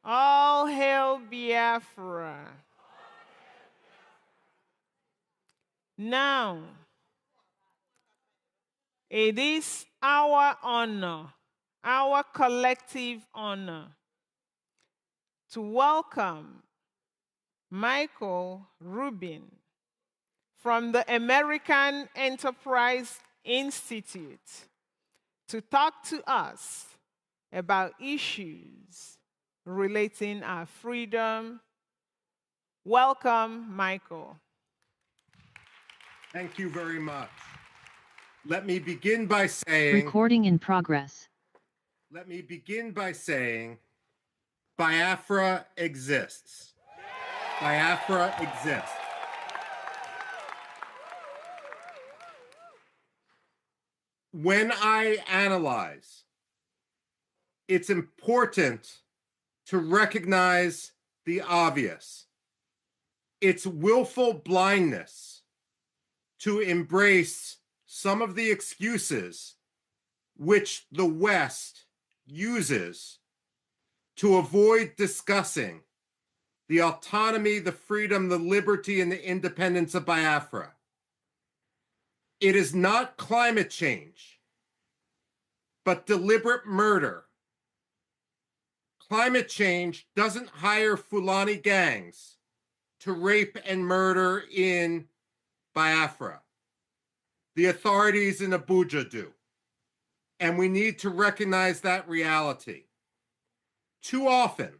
All hail Biafra. Now, it is our honor, our collective honor, to welcome Michael Rubin from the American Enterprise Institute to talk to us about issues relating our freedom. Welcome, Michael. Thank you very much. Let me begin by saying... Recording in progress. Let me begin by saying Biafra exists. Biafra exists. When I analyze, it's important to recognize the obvious. It's willful blindness to embrace some of the excuses which the West uses to avoid discussing the autonomy, the freedom, the liberty, and the independence of Biafra. It is not climate change, but deliberate murder. Climate change doesn't hire Fulani gangs to rape and murder in Biafra. The authorities in Abuja do. And we need to recognize that reality. Too often,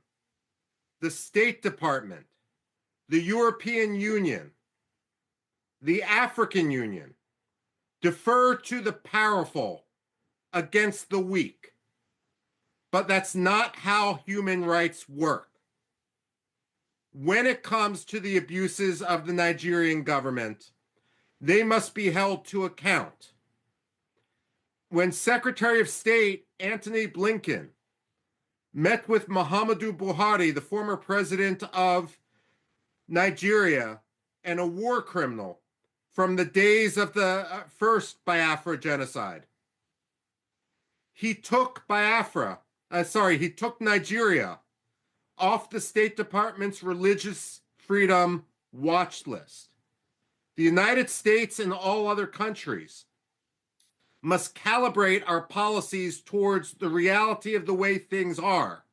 the State Department, the European Union, the African Union defer to the powerful against the weak. But that's not how human rights work. When it comes to the abuses of the Nigerian government, they must be held to account. When Secretary of State Antony Blinken met with Muhammadu Buhari, the former president of Nigeria and a war criminal from the days of the first Biafra genocide, he took Nigeria off the State Department's religious freedom watch list. The United States and all other countries must calibrate our policies towards the reality of the way things are,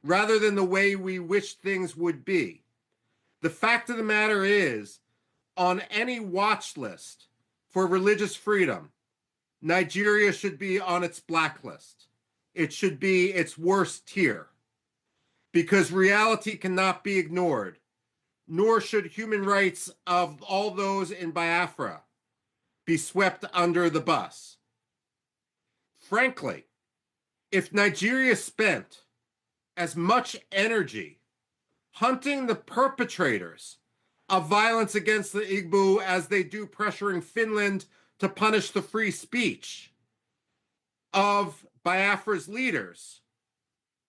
rather than the way we wish things would be. The fact of the matter is, on any watch list for religious freedom, Nigeria should be on its blacklist. It should be its worst tier, because reality cannot be ignored, nor should human rights of all those in Biafra be swept under the bus. Frankly, if Nigeria spent as much energy hunting the perpetrators of violence against the Igbo as they do pressuring Finland to punish the free speech of Biafra's leaders,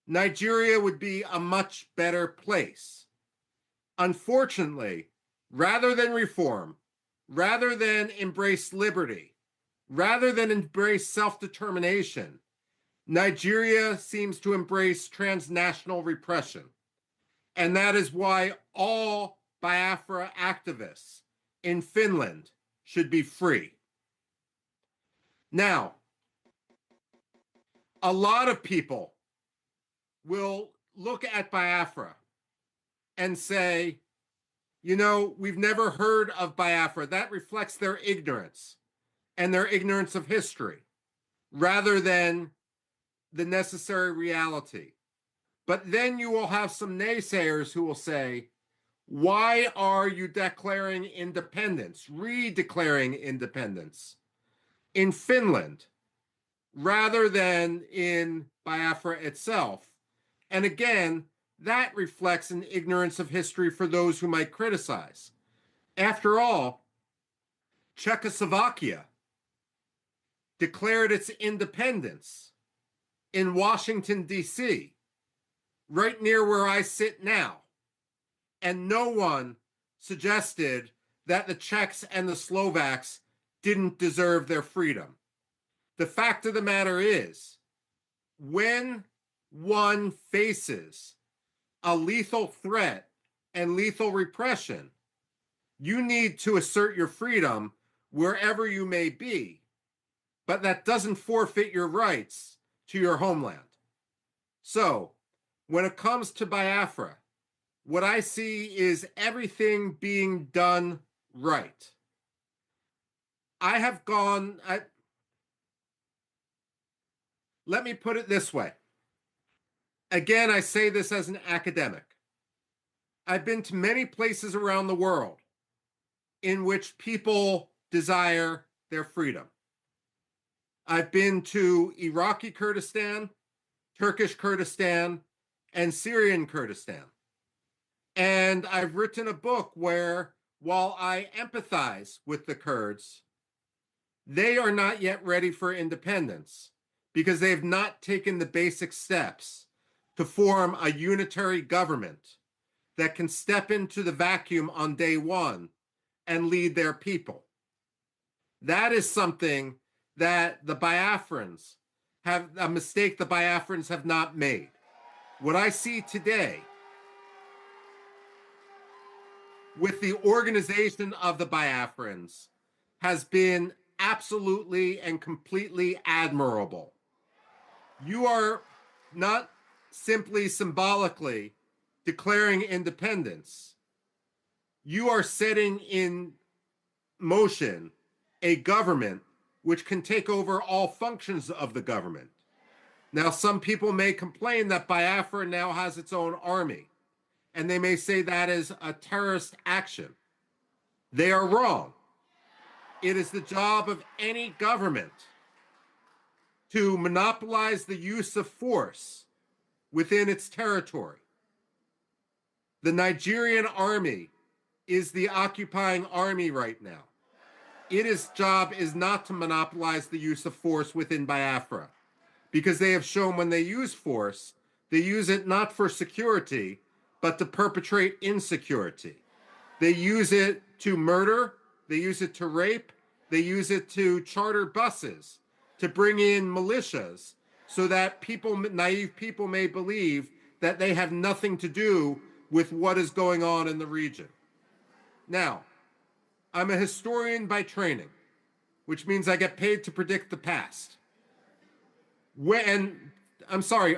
Nigeria would be a much better place. Unfortunately, rather than reform, rather than embrace liberty, rather than embrace self-determination, Nigeria seems to embrace transnational repression. And that is why all Biafra activists in Finland should be free. Now, a lot of people will look at Biafra and say, you know, we've never heard of Biafra. That reflects their ignorance and their ignorance of history, rather than the necessary reality. But then you will have some naysayers who will say, why are you declaring independence, redeclaring independence in Finland rather than in Biafra itself? And again, that reflects an ignorance of history for those who might criticize. After all, Czechoslovakia declared its independence in Washington, D.C., right near where I sit now. And no one suggested that the Czechs and the Slovaks didn't deserve their freedom. The fact of the matter is, when one faces a lethal threat and lethal repression, you need to assert your freedom wherever you may be, but that doesn't forfeit your rights to your homeland. So, when it comes to Biafra, what I see is everything being done right. Let me put it this way. Again, I say this as an academic. I've been to many places around the world in which people desire their freedom. I've been to Iraqi Kurdistan, Turkish Kurdistan, and Syrian Kurdistan. And I've written a book where, while I empathize with the Kurds, they are not yet ready for independence because they have not taken the basic steps to form a unitary government that can step into the vacuum on day one and lead their people. That is something that the Biafrans have, a mistake the Biafrans have not made. What I see today with the organization of the Biafrans has been absolutely and completely admirable. You are not simply symbolically declaring independence. You are setting in motion a government which can take over all functions of the government. Now, some people may complain that Biafra now has its own army, and they may say that is a terrorist action. They are wrong. It is the job of any government to monopolize the use of force within its territory. The Nigerian army is the occupying army right now. Its job is not to monopolize the use of force within Biafra, because they have shown when they use force, they use it not for security, but to perpetrate insecurity. They use it to murder, they use it to rape, they use it to charter buses, to bring in militias, so that people, naive people, may believe that they have nothing to do with what is going on in the region. Now, I'm a historian by training, which means I get paid to predict the past.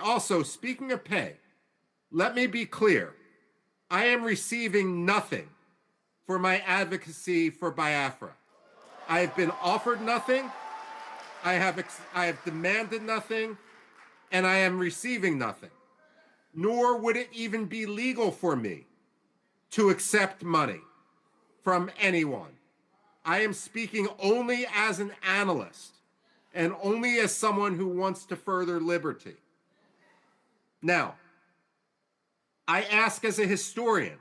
Also, speaking of pay, let me be clear. I am receiving nothing for my advocacy for Biafra. I have been offered nothing, I have demanded nothing, and I am receiving nothing. Nor would it even be legal for me to accept money from anyone. I am speaking only as an analyst and only as someone who wants to further liberty. Now, I ask as a historian,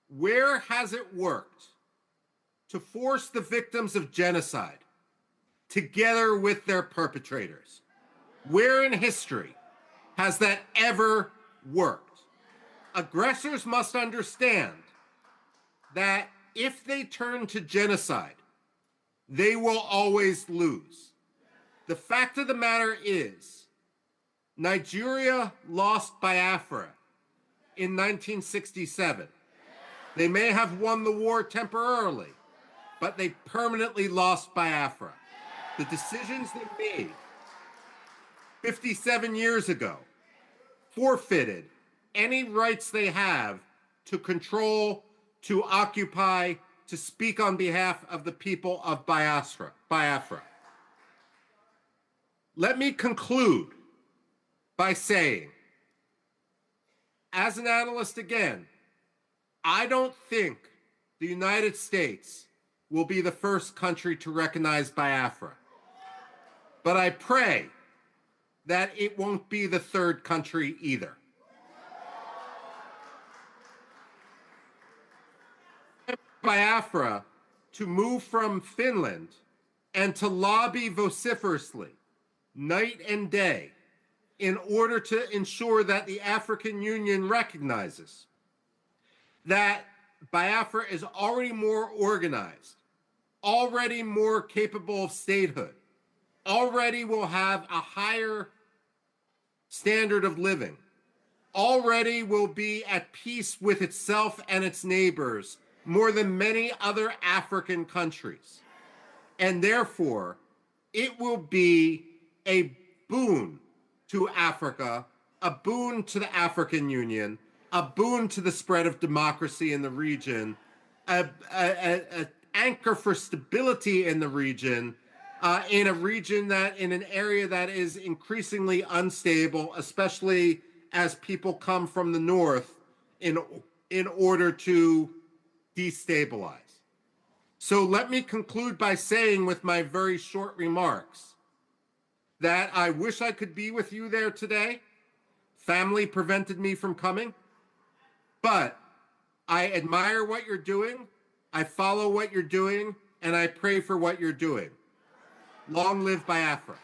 where has it worked to force the victims of genocide together with their perpetrators? Where in history has that ever worked? Aggressors must understand that if they turn to genocide, they will always lose. The fact of the matter is, Nigeria lost Biafra in 1967. They may have won the war temporarily, but they permanently lost Biafra. The decisions they made 57 years ago forfeited any rights they have to control, to occupy, to speak on behalf of the people of Biafra. Let me conclude by saying, as an analyst again, I don't think the United States will be the first country to recognize Biafra. But I pray that it won't be the third country either. Biafra to move from Finland and to lobby vociferously, night and day, in order to ensure that the African Union recognizes that Biafra is already more organized, already more capable of statehood, already will have a higher standard of living, already will be at peace with itself and its neighbors more than many other African countries. And therefore, it will be a boon to Africa, a boon to the African Union, a boon to the spread of democracy in the region, an anchor for stability in the region, in an area that is increasingly unstable, especially as people come from the north in order to destabilize. So let me conclude by saying, with my very short remarks, that I wish I could be with you there today. Family prevented me from coming, but I admire what you're doing, I follow what you're doing, and I pray for what you're doing. Long live Biafra.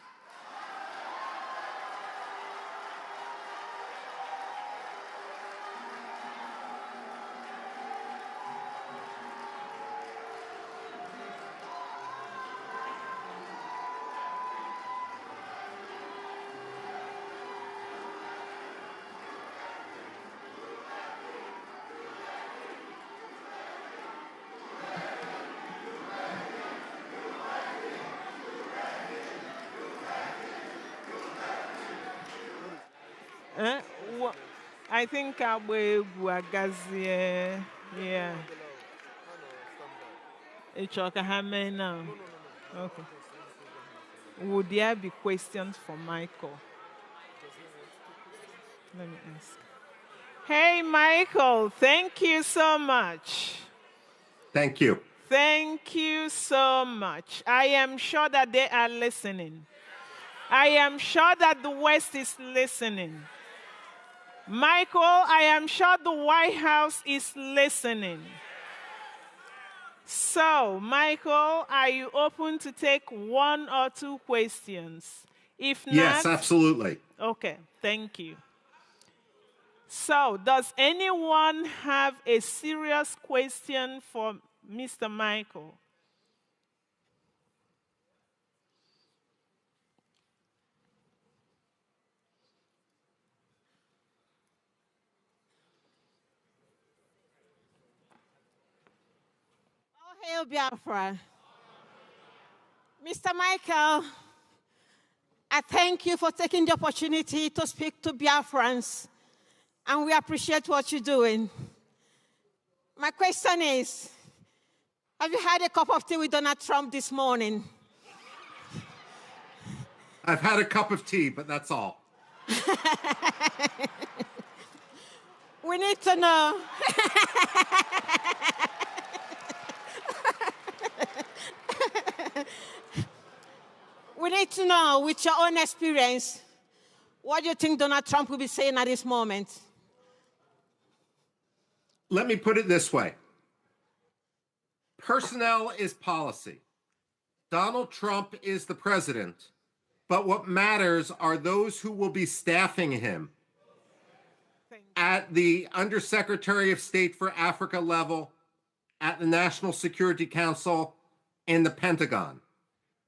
I think we Wagazie, yeah. It's okay, now. Okay. Would there be questions for Michael? Let me ask. Hey, Michael, thank you so much. Thank you. Thank you so much. I am sure that they are listening. I am sure that the West is listening. Michael, I am sure the White House is listening. So, Michael, are you open to take one or two questions? If not, yes, absolutely. Okay, thank you. So, does anyone have a serious question for Mr. Michael? Hail Biafra. Mr. Michael, I thank you for taking the opportunity to speak to Biafrans, and we appreciate what you're doing. My question is, have you had a cup of tea with Donald Trump this morning? I've had a cup of tea, but that's all. We need to know. We need to know, with your own experience, what do you think Donald Trump will be saying at this moment? Let me put it this way. Personnel is policy. Donald Trump is the president, but what matters are those who will be staffing him at the Undersecretary of State for Africa level, at the National Security Council, and the Pentagon.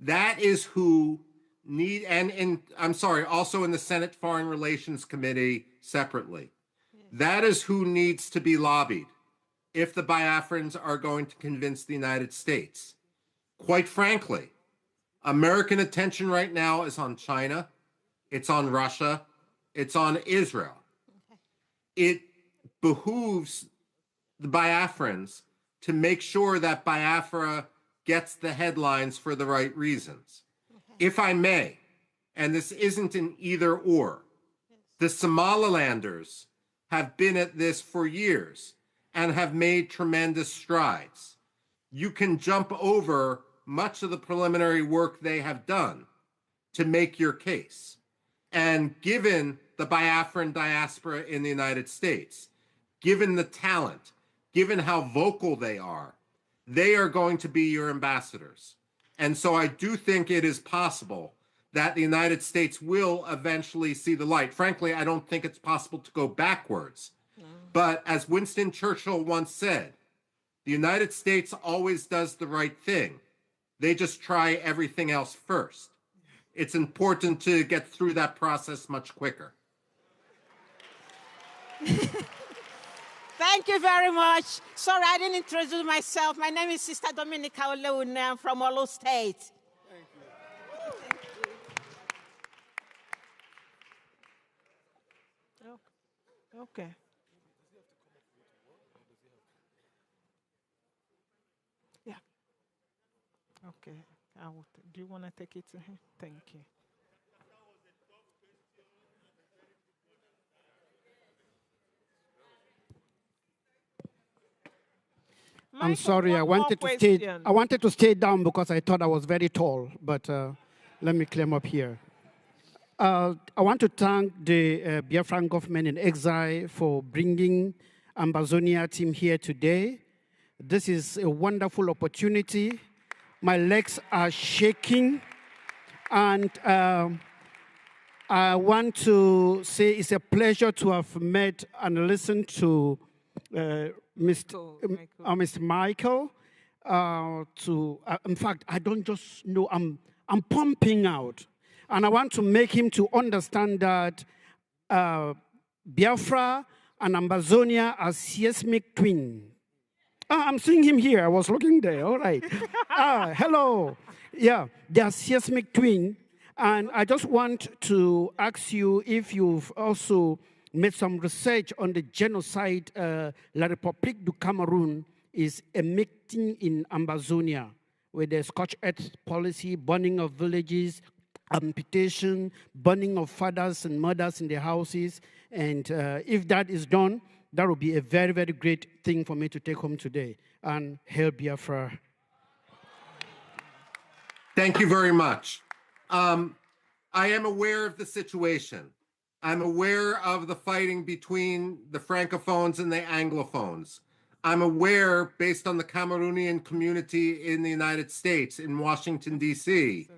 That is who also in the Senate Foreign Relations Committee separately. That is who needs to be lobbied if the Biafrans are going to convince the United States. Quite frankly, American attention right now is on China, it's on Russia, it's on Israel. It behooves the Biafrans to make sure that Biafra gets the headlines for the right reasons. Okay. If I may, and this isn't an either or, the Somalilanders have been at this for years and have made tremendous strides. You can jump over much of the preliminary work they have done to make your case. And given the Biafran diaspora in the United States, given the talent, given how vocal they are going to be your ambassadors. And so I do think it is possible that the United States will eventually see the light. Frankly, I don't think it's possible to go backwards. No. But as Winston Churchill once said, the United States always does the right thing. They just try everything else first. It's important to get through that process much quicker. Thank you very much. Sorry, I didn't introduce myself. My name is Sister Dominica Oleune. I'm from Olo State. Thank you. Okay. Yeah. Okay. Do you want to take it to him? Thank you. I'm sorry, I wanted to stay down because I thought I was very tall, but let me climb up here. I want to thank the Biafran government in exile for bringing Ambazonia team here today. This is a wonderful opportunity. My legs are shaking, and I want to say it's a pleasure to have met and listened to Mr. Michael. In fact, I don't just know, I'm pumping out. And I want to make him to understand that Biafra and Ambazonia are seismic twins. I'm seeing him here. I was looking there. All right. Hello. Yeah, they are seismic twins. And I just want to ask you if you've also made some research on the genocide La République du Cameroon is emitting in Ambazonia, with the scorched earth policy, burning of villages, amputation, burning of fathers and mothers in their houses. And if that is done, that would be a very, very great thing for me to take home today. And hail Biafra. Thank you very much. I am aware of the situation. I'm aware of the fighting between the Francophones and the Anglophones. I'm aware, based on the Cameroonian community in the United States, in Washington, D.C.,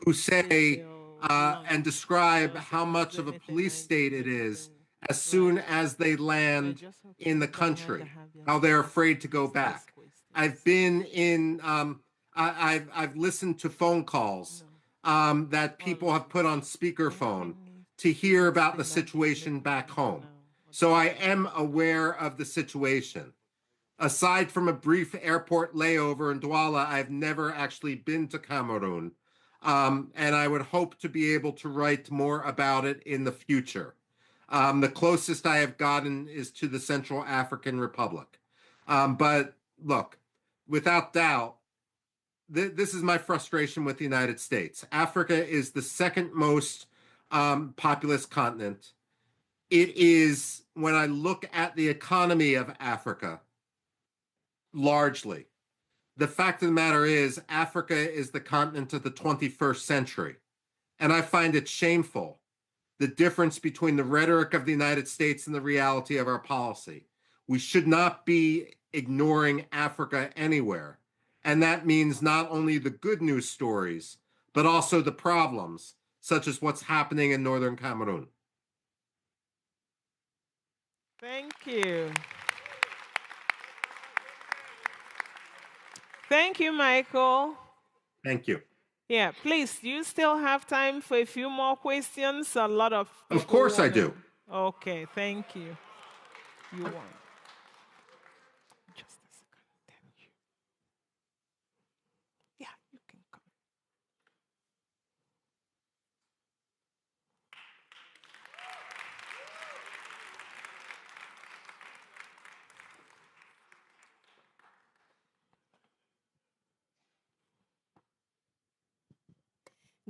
who say and describe how much of a police state it is as soon as they land in the country, how they're afraid to go back. I've been in, I've listened to phone calls that people have put on speakerphone to hear about the situation back home. So I am aware of the situation. Aside from a brief airport layover in Douala, I've never actually been to Cameroon. And I would hope to be able to write more about it in the future. The closest I have gotten is to the Central African Republic. But look, without doubt, this is my frustration with the United States. Africa is the second most populous continent. It is, when I look at the economy of Africa, largely, the fact of the matter is Africa is the continent of the 21st century. And I find it shameful, the difference between the rhetoric of the United States and the reality of our policy. We should not be ignoring Africa anywhere. And that means not only the good news stories, but also the problems, such as what's happening in northern Cameroon. Thank you. Thank you, Michael. Thank you. Yeah, please, do you still have time for a few more questions? A lot of people. Of course I do. Okay, thank you. You won. Just a second. Thank you. Yeah, you can come.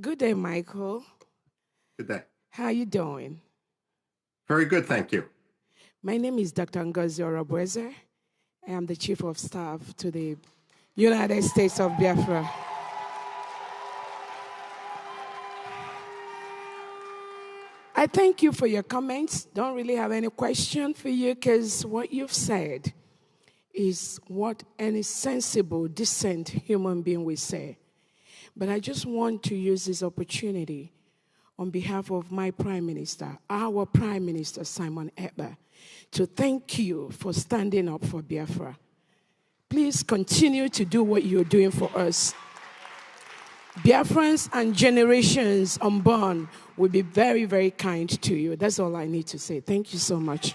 Good day, Michael. Good day. How are you doing? Very good, thank you. My name is Dr. Ngozi Orobweze. I am the Chief of Staff to the United States of Biafra. I thank you for your comments. Don't really have any question for you because what you've said is what any sensible, decent human being will say. But I just want to use this opportunity on behalf of my Prime Minister, our Prime Minister, Simon Ekpa, to thank you for standing up for Biafra. Please continue to do what you're doing for us. Biafrans and generations unborn will be very, very kind to you. That's all I need to say. Thank you so much.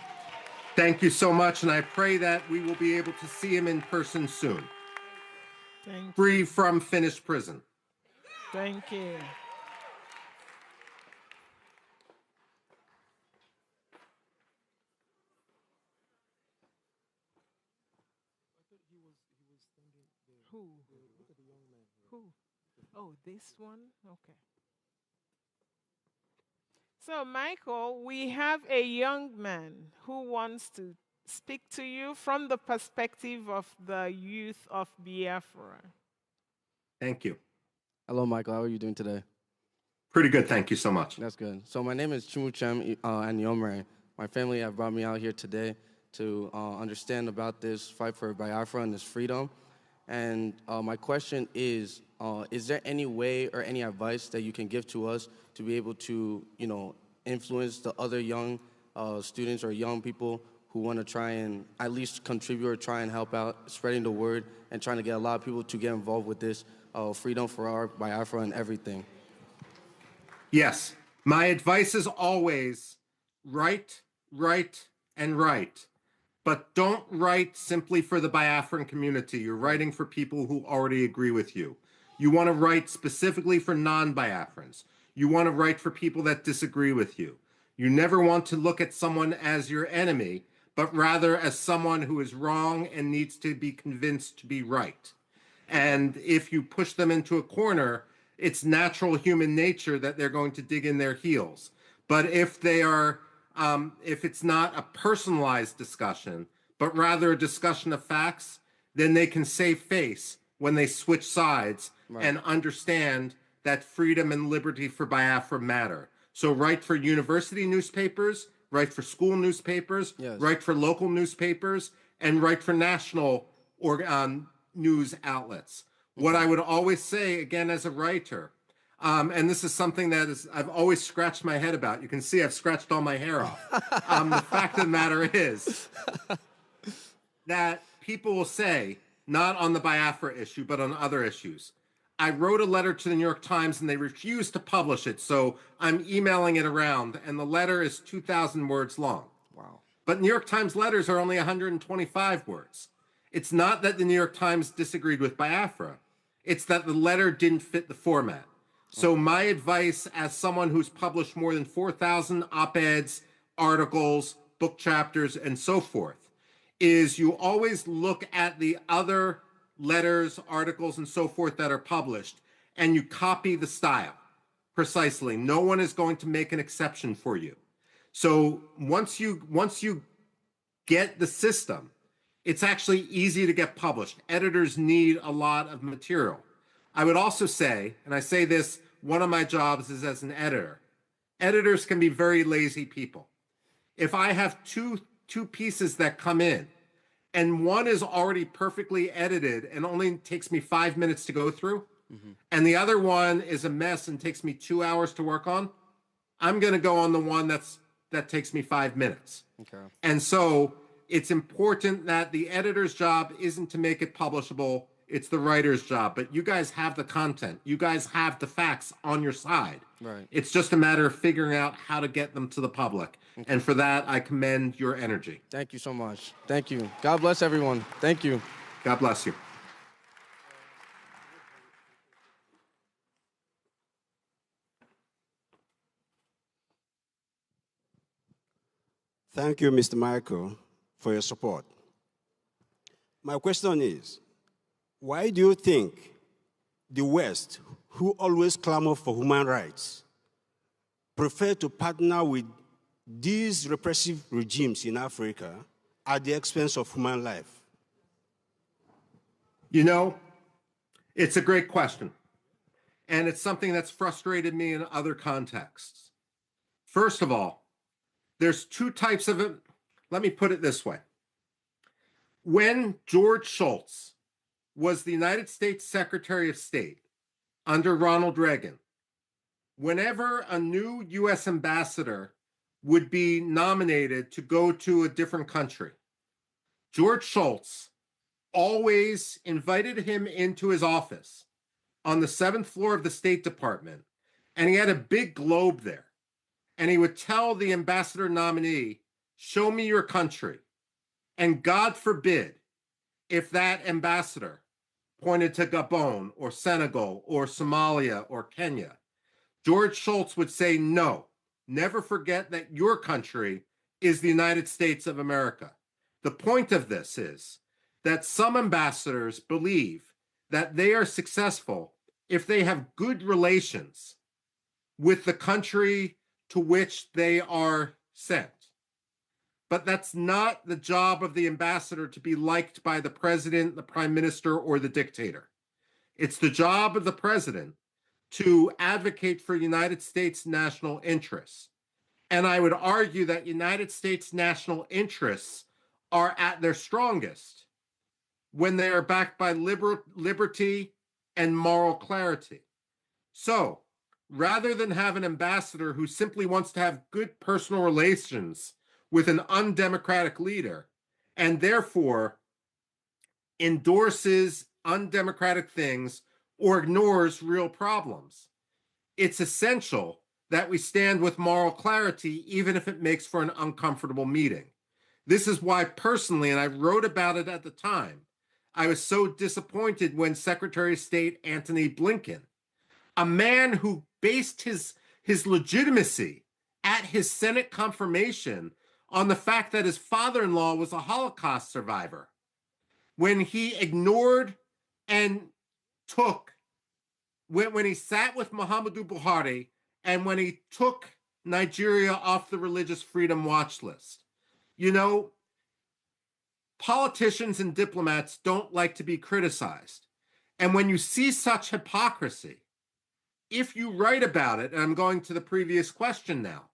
Thank you so much, and I pray that we will be able to see him in person soon. Free from Finnish prison. Thank you. Who? Who? Oh, this one? Okay. So, Michael, we have a young man who wants to speak to you from the perspective of the youth of Biafra. Thank you. Hello, Michael. How are you doing today? Pretty good, thank you so much. That's good. So my name is Chumuchem Anyomre. My family have brought me out here today to understand about this fight for Biafra and this freedom. And my question is there any way or any advice that you can give to us to be able to, influence the other young students or young people who want to try and at least contribute or try and help out spreading the word and trying to get a lot of people to get involved with this freedom for our Biafra and everything? Yes, my advice is always write, and write. But don't write simply for the Biafran community. You're writing for people who already agree with you. You want to write specifically for non-Biafrans. You want to write for people that disagree with you. You never want to look at someone as your enemy, but rather as someone who is wrong and needs to be convinced to be right. And if you push them into a corner, it's natural human nature that they're going to dig in their heels. But if they are, if it's not a personalized discussion, but rather a discussion of facts, then they can save face when they switch sides and understand that freedom and liberty for Biafra matter. So write for university newspapers, write for school newspapers, write for local newspapers, and write for national news outlets. What I would always say, again, as a writer, and this is something that I've always scratched my head about. You can see I've scratched all my hair off. The fact of the matter is that people will say, not on the Biafra issue, but on other issues, I wrote a letter to the New York Times and they refused to publish it, so I'm emailing it around, and the letter is 2,000 words long. Wow. But New York Times letters are only 125 words. It's not that the New York Times disagreed with Biafra. It's that the letter didn't fit the format. So my advice as someone who's published more than 4,000 op-eds, articles, book chapters, and so forth, is you always look at the other letters, articles, and so forth that are published, and you copy the style precisely. No one is going to make an exception for you. So once you get the system, it's actually easy to get published. Editors need a lot of material. I would also say, and I say this, one of my jobs is as an editor. Editors can be very lazy people. If I have two pieces that come in, and one is already perfectly edited and only takes me 5 minutes to go through, and the other one is a mess and takes me 2 hours to work on, I'm going to go on the one that takes me 5 minutes. Okay. And so it's important that the editor's job isn't to make it publishable. It's the writer's job. But you guys have the content. You guys have the facts on your side. Right. It's just a matter of figuring out how to get them to the public. Okay. And for that, I commend your energy. Thank you so much. Thank you. God bless everyone. Thank you. God bless you. Thank you, Mr. Michael, for your support. My question is, why do you think the West, who always clamor for human rights, prefer to partner with these repressive regimes in Africa at the expense of human life? You know, it's a great question. And it's something that's frustrated me in other contexts. First of all, there's two types of it. Let me put it this way. When George Shultz was the United States Secretary of State under Ronald Reagan, whenever a new U.S. ambassador would be nominated to go to a different country, George Shultz always invited him into his office on the 7th floor of the State Department, and he had a big globe there. And he would tell the ambassador nominee, show me your country. And God forbid if that ambassador pointed to Gabon or Senegal or Somalia or Kenya, George Shultz would say, no, never forget that your country is the United States of America. The point of this is that some ambassadors believe that they are successful if they have good relations with the country to which they are sent. But that's not the job of the ambassador to be liked by the president, the prime minister, or the dictator. It's the job of the president to advocate for United States national interests. And I would argue that United States national interests are at their strongest when they are backed by liberty and moral clarity. So rather than have an ambassador who simply wants to have good personal relations with an undemocratic leader and therefore endorses undemocratic things or ignores real problems, it's essential that we stand with moral clarity, even if it makes for an uncomfortable meeting. This is why personally, and I wrote about it at the time, I was so disappointed when Secretary of State Antony Blinken, a man who based his legitimacy at his Senate confirmation on the fact that his father-in-law was a Holocaust survivor, when he ignored and took, when he sat with Muhammadu Buhari and when he took Nigeria off the religious freedom watch list. You know, politicians and diplomats don't like to be criticized. And when you see such hypocrisy, if you write about it, and I'm going to the previous question now,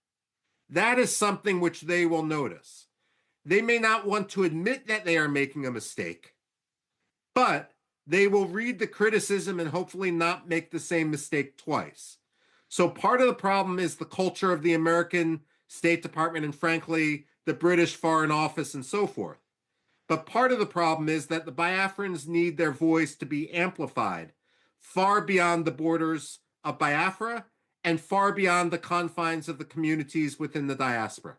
that is something which they will notice. They may not want to admit that they are making a mistake, but they will read the criticism and hopefully not make the same mistake twice. So part of the problem is the culture of the American State Department and frankly, the British Foreign Office and so forth. But part of the problem is that the Biafrans need their voice to be amplified far beyond the borders of Biafra and far beyond the confines of the communities within the diaspora.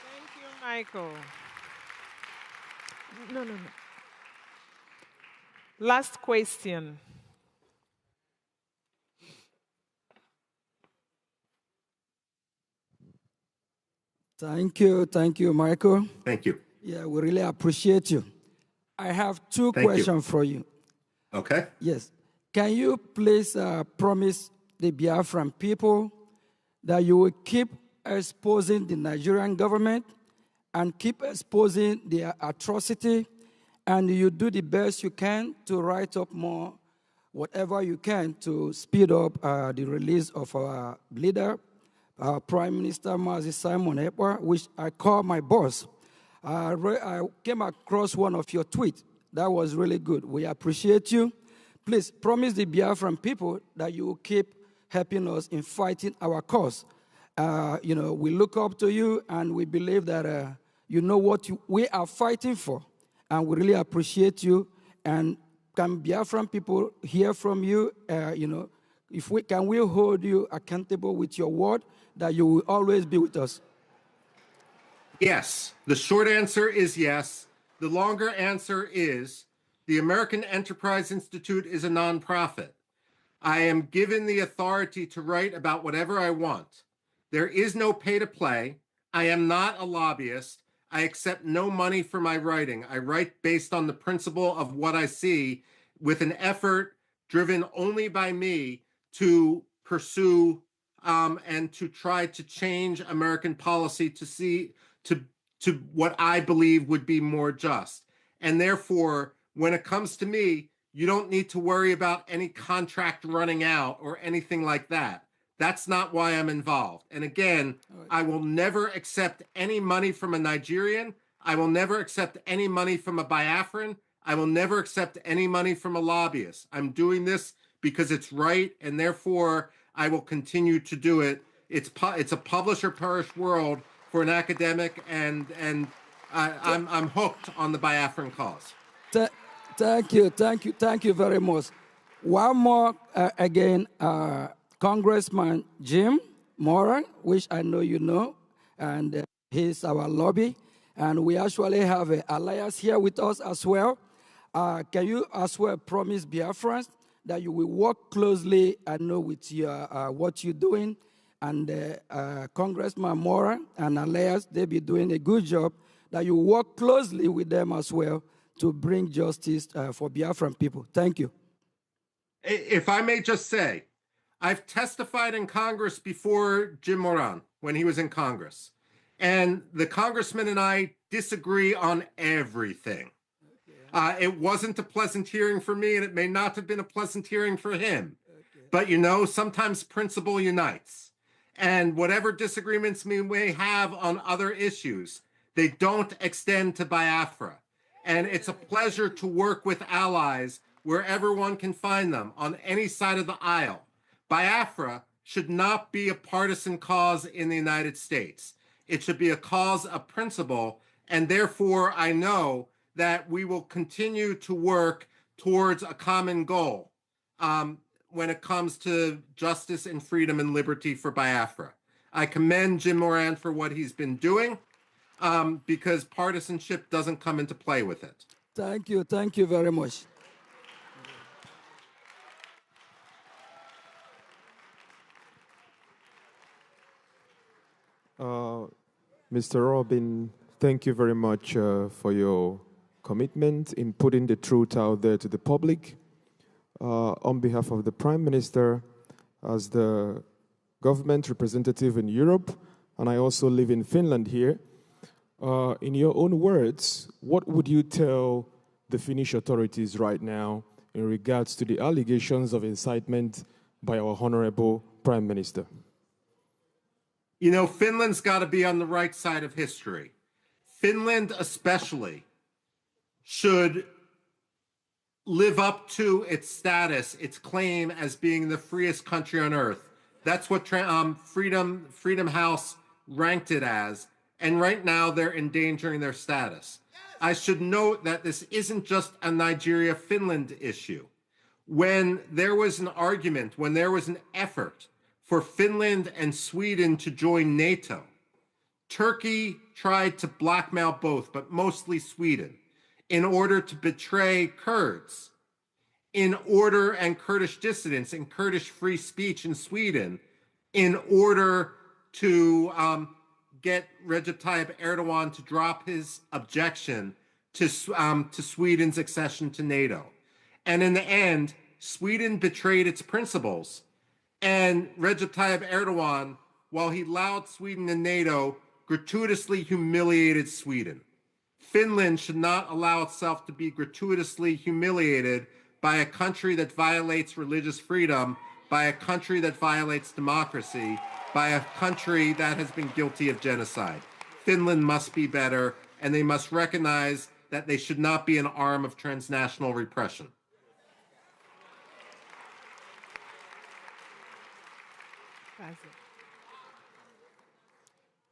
Thank you, Michael. No. Last question. Thank you, Michael. Thank you. Yeah, we really appreciate you. I have two questions for you. Okay. Yes. Can you please promise the Biafran people that you will keep exposing the Nigerian government and keep exposing the atrocity, and you do the best you can to write up more, whatever you can, to speed up the release of our leader, Prime Minister Mazi Simon Ekpa, which I call my boss. I came across one of your tweets. That was really good. We appreciate you. Please promise the Biafran people that you will keep helping us in fighting our cause. We look up to you, and we believe that you know what we are fighting for, and we really appreciate you. And can Biafran people hear from you? If we can, we hold you accountable with your word that you will always be with us. Yes. The short answer is yes. The longer answer is the American Enterprise Institute is a nonprofit. I am given the authority to write about whatever I want. There is no pay to play. I am not a lobbyist. I accept no money for my writing. I write based on the principle of what I see, with an effort driven only by me to pursue and to try to change American policy to what I believe would be more just. And therefore, when it comes to me, you don't need to worry about any contract running out or anything like that. That's not why I'm involved. And again, I will never accept any money from a Nigerian. I will never accept any money from a Biafran. I will never accept any money from a lobbyist. I'm doing this because it's right, and therefore I will continue to do it. It's a publisher perish world for an academic, and I'm hooked on the Biafran cause. Thank you very much. One more again, Congressman Jim Moran, which I know you know, and He's our lobby, and we actually have an alliance here with us as well. Can you as well promise Biafrans that you will work closely, I know, with your, what you're doing, and Congressman Mora and alliance, they'll be doing a good job, that you work closely with them as well to bring justice for Biafran people. Thank you. If I may just say, I've testified in Congress before Jim Moran when he was in Congress. And the congressman and I disagree on everything. It wasn't a pleasant hearing for me, and it may not have been a pleasant hearing for him. But, you know, sometimes principle unites. And whatever disagreements we may have on other issues, they don't extend to Biafra. And it's a pleasure to work with allies wherever one can find them on any side of the aisle. Biafra should not be a partisan cause in the United States. It should be a cause of principle, and therefore I know that we will continue to work towards a common goal when it comes to justice and freedom and liberty for Biafra. I commend Jim Moran for what he's been doing because partisanship doesn't come into play with it. Thank you very much. Mr. Rubin, thank you very much for your commitment in putting the truth out there to the public. On behalf of the Prime Minister, as the government representative in Europe, and I also live in Finland here, in your own words, what would you tell the Finnish authorities right now in regards to the allegations of incitement by our Honorable Prime Minister? You know, Finland's got to be on the right side of history. Finland especially should live up to its status, its claim as being the freest country on earth. That's what Freedom House ranked it as. And right now they're endangering their status. I should note that this isn't just a Nigeria-Finland issue. When there was an argument, when there was an effort for Finland and Sweden to join NATO, Turkey tried to blackmail both, but mostly Sweden, in order to betray Kurds, and Kurdish dissidents and Kurdish free speech in Sweden, in order to get Recep Tayyip Erdogan to drop his objection to Sweden's accession to NATO. And in the end, Sweden betrayed its principles. And Recep Tayyip Erdogan, while he allowed Sweden in NATO, gratuitously humiliated Sweden. Finland should not allow itself to be gratuitously humiliated by a country that violates religious freedom, by a country that violates democracy, by a country that has been guilty of genocide. Finland must be better, and they must recognize that they should not be an arm of transnational repression.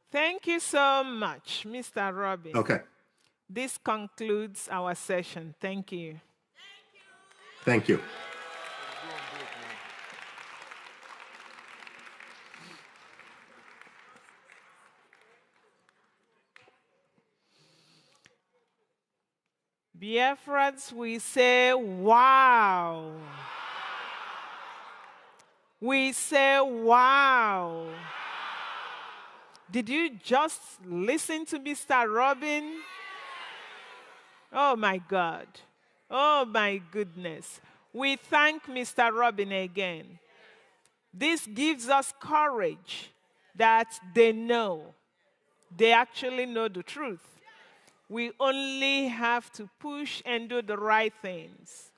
Thank you so much, Mr. Rubin. Okay. This concludes our session. Thank you. Thank you. Biafrans, we say, wow. We say, wow. Did you just listen to Mr. Rubin? Oh, my God. Oh, my goodness. We thank Mr. Rubin again. This gives us courage that they know. They actually know the truth. We only have to push and do the right things.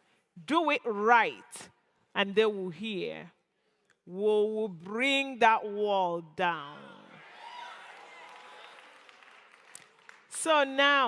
Do it right, and they will hear. We will bring that wall down. So now,